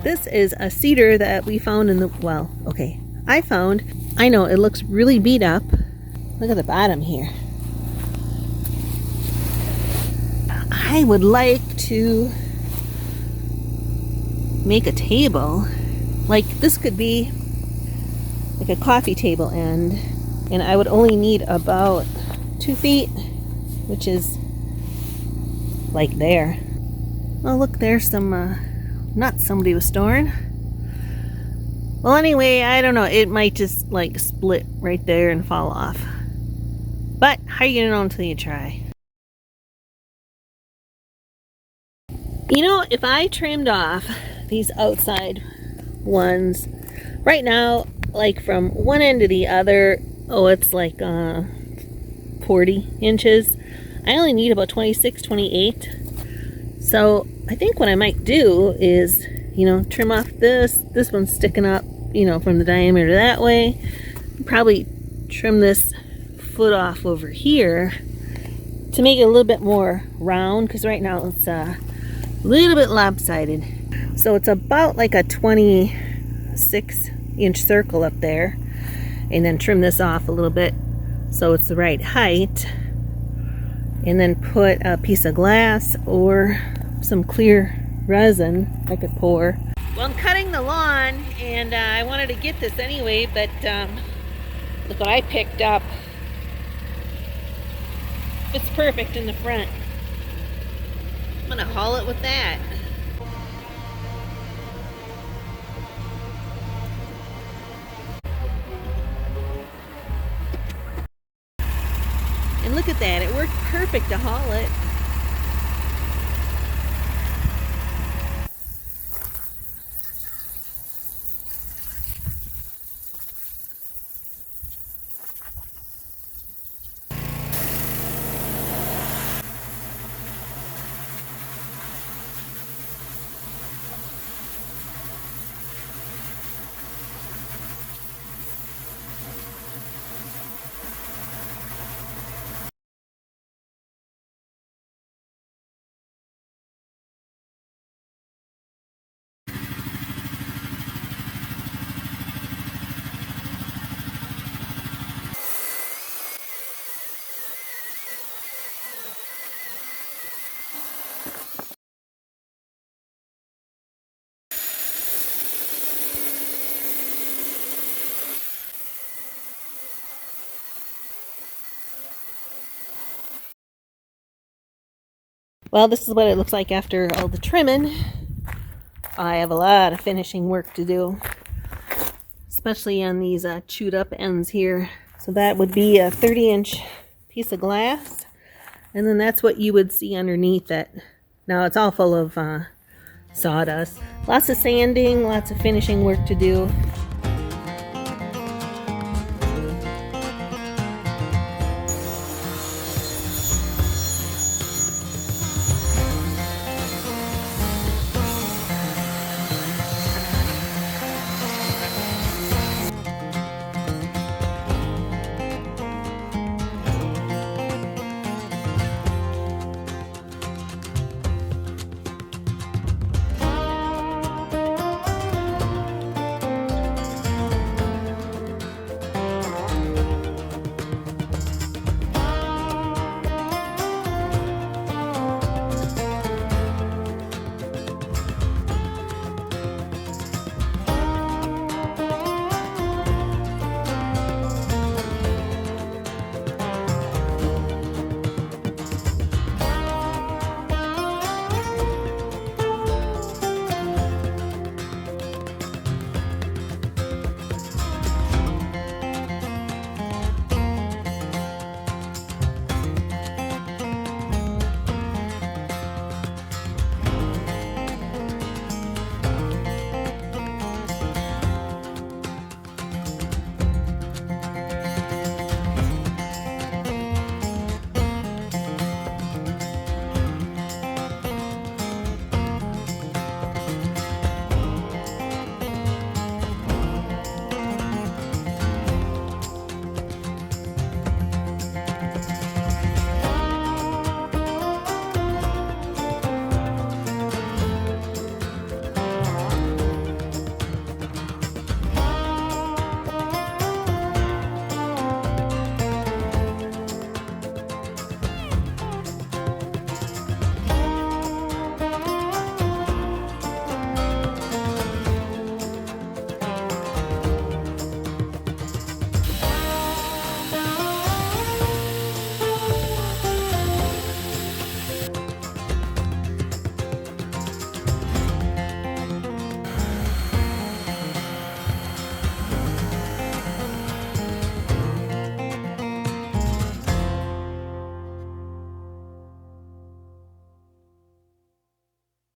This is a cedar that we found in the, well, okay, I found. I know, it looks really beat up. Look at the bottom here. I would like to make a table. Like, this could be like a coffee table end, and I would only need about 2 feet, which is like there. Oh, look, there's some nuts somebody was storing. Well, anyway, I don't know. It might just like split right there and fall off. But how are you gonna know until you try? You know, if I trimmed off these outside ones, right now, like from one end to the other, oh, it's like 40 inches. I only need about 26, 28. So I think what I might do is, you know, trim off this one's sticking up, you know, from the diameter that way. Probably trim this foot off over here to make it a little bit more round, because right now it's a little bit lopsided. So it's about like a 26-inch circle up there, and then trim this off a little bit so it's the right height, and then put a piece of glass or some clear resin I could pour. Well, I'm cutting the lawn, and I wanted to get this anyway, but look what I picked up. It's perfect in the front. I'm gonna haul it with that. And look at that, it worked perfect to haul it. Well, this is what it looks like after all the trimming. I have a lot of finishing work to do, especially on these chewed up ends here. So that would be a 30-inch piece of glass, and then that's what you would see underneath it. Now it's all full of sawdust. Lots of sanding, lots of finishing work to do.